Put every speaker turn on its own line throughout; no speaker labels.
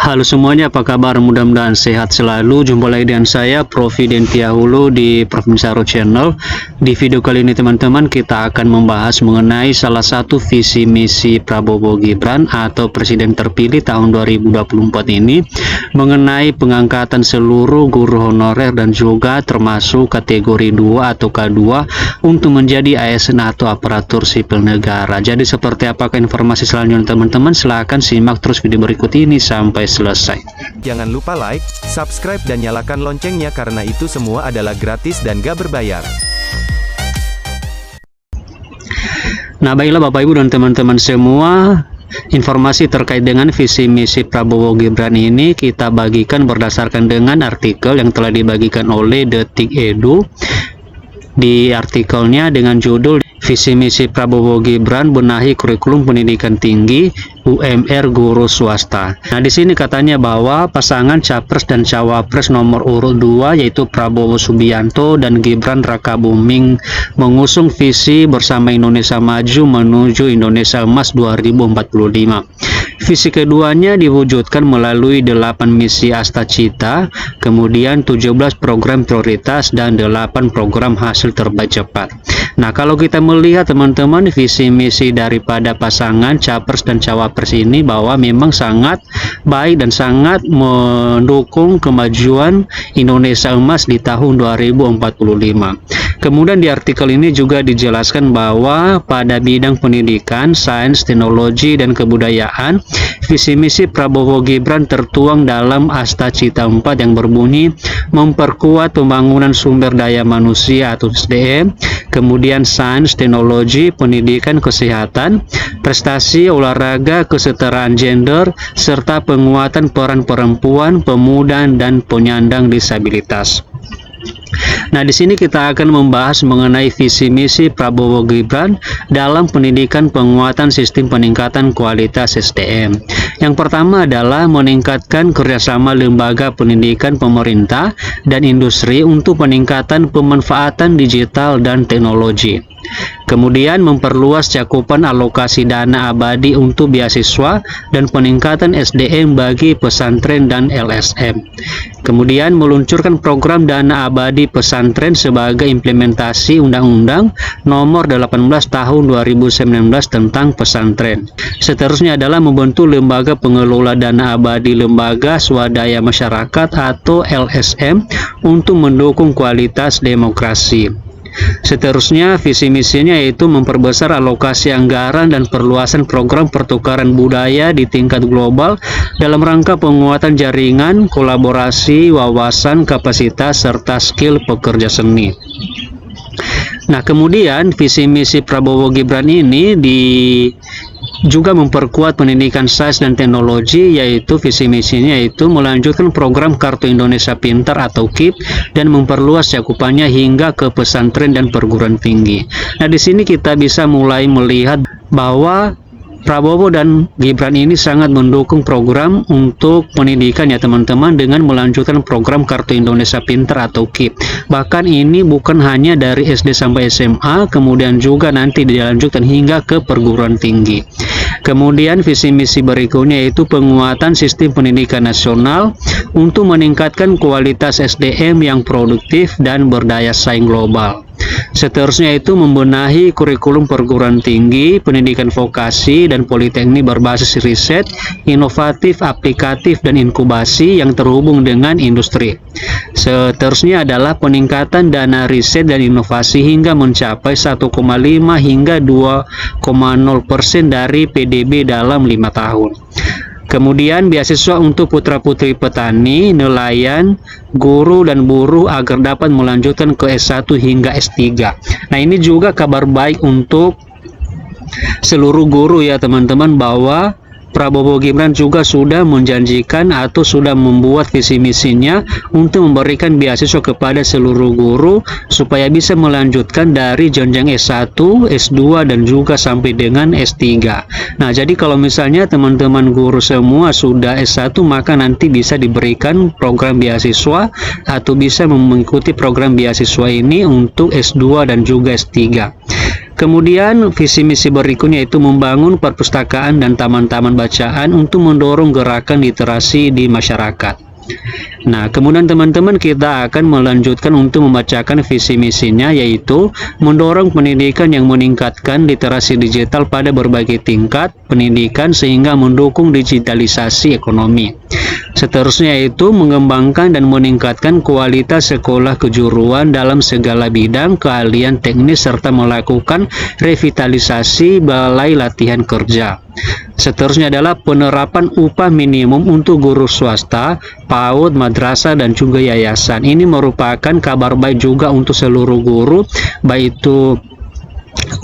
Halo semuanya, apa kabar? Mudah-mudahan sehat selalu. Jumpa lagi dengan saya, Profi Dentia Hulu di Profinsaro Channel. Di video kali ini teman-teman, kita akan membahas mengenai salah satu visi misi Prabowo Gibran atau Presiden terpilih tahun 2024 ini, mengenai pengangkatan seluruh guru honorer dan juga termasuk kategori 2 atau K2 untuk menjadi ASN atau aparatur sipil negara. Jadi seperti apakah informasi selanjutnya teman-teman? Silahkan simak terus video berikut ini sampai selesai.
Jangan lupa like, subscribe dan nyalakan loncengnya karena itu semua adalah gratis dan gak berbayar.
Nah baiklah Bapak Ibu dan teman-teman semua, informasi terkait dengan visi misi Prabowo Gibran ini kita bagikan berdasarkan dengan artikel yang telah dibagikan oleh Detik.edu. Di artikelnya dengan judul Visi Misi Prabowo Gibran Benahi Kurikulum Pendidikan Tinggi UMR Guru Swasta. Nah, di sini katanya bahwa pasangan Capres dan Cawapres nomor urut 2 yaitu Prabowo Subianto dan Gibran Rakabuming mengusung visi bersama Indonesia Maju menuju Indonesia Emas 2045. Visi keduanya diwujudkan melalui 8 misi Astacita, kemudian 17 program prioritas dan 8 program hasil terbaik cepat. Nah, kalau kita melihat teman-teman visi misi daripada pasangan Capres dan Cawapres ini bahwa memang sangat baik dan sangat mendukung kemajuan Indonesia Emas di tahun 2045. Kemudian di artikel ini juga dijelaskan bahwa pada bidang pendidikan, sains, teknologi, dan kebudayaan, visi misi Prabowo Gibran tertuang dalam Astacita 4 yang berbunyi memperkuat pembangunan sumber daya manusia atau SDM, kemudian sains, teknologi, pendidikan, kesehatan, prestasi, olahraga, kesetaraan gender, serta penguatan peran perempuan, pemuda, dan penyandang disabilitas. Nah, di sini kita akan membahas mengenai visi misi Prabowo Gibran dalam pendidikan penguatan sistem peningkatan kualitas SDM. Yang pertama adalah meningkatkan kerjasama lembaga pendidikan pemerintah dan industri untuk peningkatan pemanfaatan digital dan teknologi. Kemudian memperluas cakupan alokasi dana abadi untuk beasiswa dan peningkatan SDM bagi pesantren dan LSM. Kemudian meluncurkan program dana abadi pesantren sebagai implementasi Undang-Undang Nomor 18 Tahun 2019 tentang pesantren. Seterusnya adalah membentuk lembaga pengelola dana abadi lembaga swadaya masyarakat atau LSM untuk mendukung kualitas demokrasi. Seterusnya visi misinya yaitu memperbesar alokasi anggaran dan perluasan program pertukaran budaya di tingkat global dalam rangka penguatan jaringan, kolaborasi, wawasan, kapasitas, serta skill pekerja seni. Nah, kemudian visi misi Prabowo Gibran ini juga memperkuat pendidikan sains dan teknologi, yaitu visi misinya yaitu melanjutkan program Kartu Indonesia Pintar atau KIP dan memperluas cakupannya hingga ke pesantren dan perguruan tinggi. Nah, di sini kita bisa mulai melihat bahwa Prabowo dan Gibran ini sangat mendukung program untuk pendidikan ya teman-teman dengan melanjutkan program Kartu Indonesia Pintar atau KIP. Bahkan ini bukan hanya dari SD sampai SMA, kemudian juga nanti dilanjutkan hingga ke perguruan tinggi. Kemudian visi misi berikutnya yaitu penguatan sistem pendidikan nasional untuk meningkatkan kualitas SDM yang produktif dan berdaya saing global. Seterusnya itu membenahi kurikulum perguruan tinggi, pendidikan vokasi, dan politeknik berbasis riset, inovatif, aplikatif, dan inkubasi yang terhubung dengan industri. Seterusnya adalah peningkatan dana riset dan inovasi hingga mencapai 1,5 hingga 2,0% dari PDB dalam 5 tahun. Kemudian beasiswa untuk putra-putri petani, nelayan, guru, dan buruh agar dapat melanjutkan ke S1 hingga S3. Nah, ini juga kabar baik untuk seluruh guru ya teman-teman, bahwa Prabowo Gibran juga sudah menjanjikan atau sudah membuat visi misinya untuk memberikan beasiswa kepada seluruh guru supaya bisa melanjutkan dari jenjang S1, S2, dan juga sampai dengan S3. Nah, jadi kalau misalnya teman-teman guru semua sudah S1, maka nanti bisa diberikan program beasiswa atau bisa mengikuti program beasiswa ini untuk S2 dan juga S3. Kemudian visi misi berikutnya itu membangun perpustakaan dan taman-taman bacaan untuk mendorong gerakan literasi di masyarakat. Nah, kemudian teman-teman kita akan melanjutkan untuk membacakan visi misinya, yaitu mendorong pendidikan yang meningkatkan literasi digital pada berbagai tingkat pendidikan sehingga mendukung digitalisasi ekonomi. Seterusnya itu mengembangkan dan meningkatkan kualitas sekolah kejuruan dalam segala bidang keahlian teknis serta melakukan revitalisasi balai latihan kerja. Seterusnya adalah penerapan upah minimum untuk guru swasta, PAUD, madrasah, dan juga yayasan. Ini merupakan kabar baik juga untuk seluruh guru, baik itu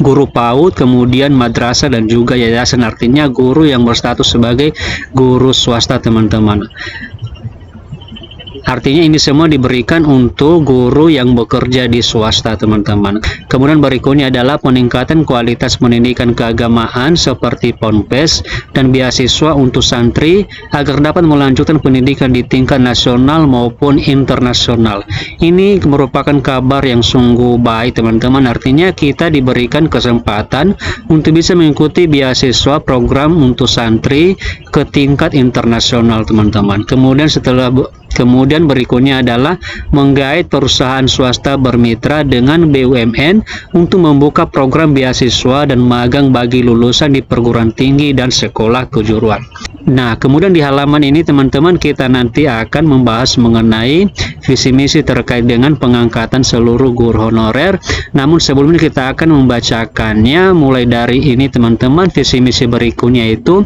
guru PAUD, kemudian madrasah, dan juga yayasan, artinya guru yang berstatus sebagai guru swasta, teman-teman. Artinya ini semua diberikan untuk guru yang bekerja di swasta, teman-teman. Kemudian berikutnya adalah peningkatan kualitas pendidikan keagamaan seperti ponpes dan beasiswa untuk santri agar dapat melanjutkan pendidikan di tingkat nasional maupun internasional. Ini merupakan kabar yang sungguh baik, teman-teman. Artinya kita diberikan kesempatan untuk bisa mengikuti beasiswa program untuk santri ke tingkat internasional, teman-teman. Kemudian berikutnya adalah menggait perusahaan swasta bermitra dengan BUMN untuk membuka program beasiswa dan magang bagi lulusan di perguruan tinggi dan sekolah kejuruan. Nah, kemudian di halaman ini teman-teman kita nanti akan membahas mengenai visi misi terkait dengan pengangkatan seluruh guru honorer. Namun sebelumnya kita akan membacakannya mulai dari ini, teman-teman. Visi misi berikutnya itu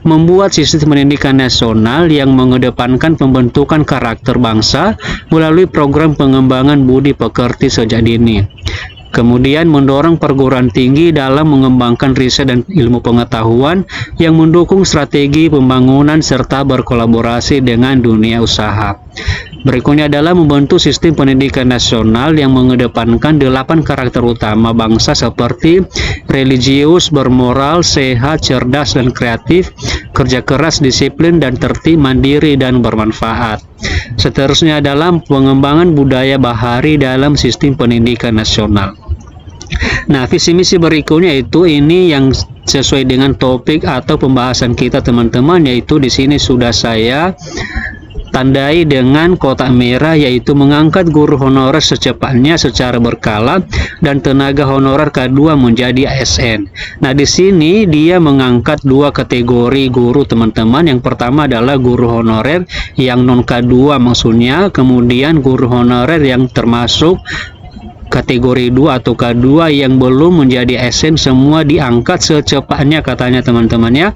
membuat sistem pendidikan nasional yang mengedepankan pembentukan karakter bangsa melalui program pengembangan budi pekerti sejak dini. Kemudian mendorong perguruan tinggi dalam mengembangkan riset dan ilmu pengetahuan yang mendukung strategi pembangunan serta berkolaborasi dengan dunia usaha. Berikutnya adalah membentuk sistem pendidikan nasional yang mengedepankan 8 karakter utama bangsa seperti religius, bermoral, sehat, cerdas, dan kreatif, kerja keras, disiplin, dan tertib, mandiri, dan bermanfaat. Seterusnya adalah pengembangan budaya bahari dalam sistem pendidikan nasional. Nah, visi misi berikutnya itu ini yang sesuai dengan topik atau pembahasan kita, teman-teman, yaitu di sini sudah saya tandai dengan kotak merah, yaitu mengangkat guru honorer secepatnya secara berkala dan tenaga honorer K2 menjadi ASN. Nah, di sini dia mengangkat 2 kategori guru, teman-teman. Yang pertama adalah guru honorer yang non K2 maksudnya, kemudian guru honorer yang termasuk kategori 2 atau K2 yang belum menjadi ASN, semua diangkat secepatnya katanya, teman-teman, ya,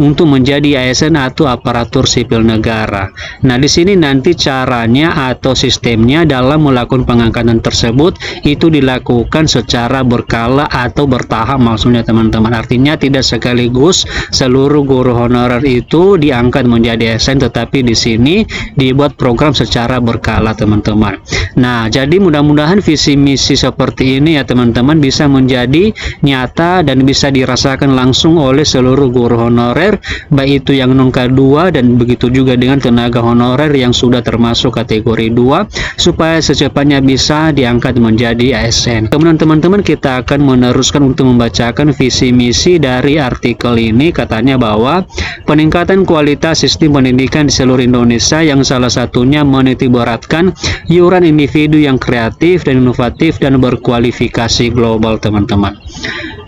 untuk menjadi ASN atau aparatur sipil negara. Nah, di sini nanti caranya atau sistemnya dalam melakukan pengangkatan tersebut itu dilakukan secara berkala atau bertahap maksudnya, teman-teman. Artinya tidak sekaligus seluruh guru honorer itu diangkat menjadi ASN, tetapi di sini dibuat program secara berkala, teman-teman. Nah, jadi mudah-mudahan visi misi seperti ini ya, teman-teman, bisa menjadi nyata dan bisa dirasakan langsung oleh seluruh guru honorer, baik itu yang non K2 dan begitu juga dengan tenaga honorer yang sudah termasuk kategori 2, supaya secepatnya bisa diangkat menjadi ASN. Kemudian teman-teman kita akan meneruskan untuk membacakan visi misi dari artikel ini. Katanya bahwa peningkatan kualitas sistem pendidikan di seluruh Indonesia yang salah satunya menitikberatkan iuran individu yang kreatif dan inovatif dan berkualifikasi global, teman-teman.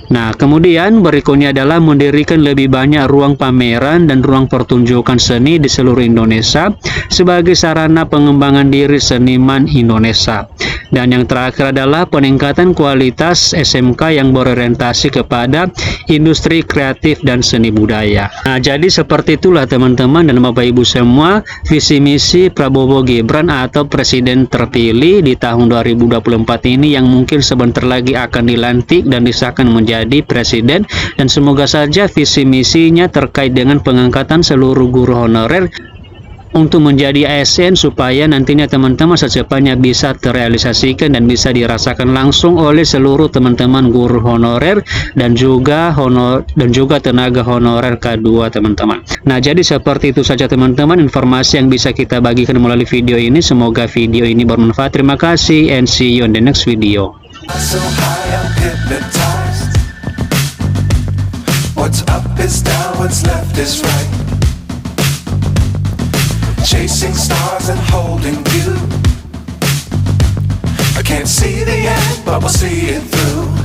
Nah, kemudian berikutnya adalah mendirikan lebih banyak ruang pameran dan ruang pertunjukan seni di seluruh Indonesia sebagai sarana pengembangan diri seniman Indonesia. Dan yang terakhir adalah peningkatan kualitas SMK yang berorientasi kepada industri kreatif dan seni budaya. Nah, jadi seperti itulah teman-teman dan Bapak Ibu semua visi misi Prabowo Gibran atau Presiden terpilih di tahun 2024 ini yang mungkin sebentar lagi akan dilantik dan disahkan menjadi presiden, dan semoga saja visi misinya terkait dengan pengangkatan seluruh guru honorer untuk menjadi ASN supaya nantinya teman-teman secepatnya bisa terrealisasikan dan bisa dirasakan langsung oleh seluruh teman-teman guru honorer dan juga tenaga honorer K2, teman-teman. Nah, jadi seperti itu saja teman-teman informasi yang bisa kita bagikan melalui video ini. Semoga video ini bermanfaat. Terima kasih and see you in the next video.
So high, I'm hypnotized. is down, what's left is right. Chasing stars and holding you. I can't see the end, but we'll see it through.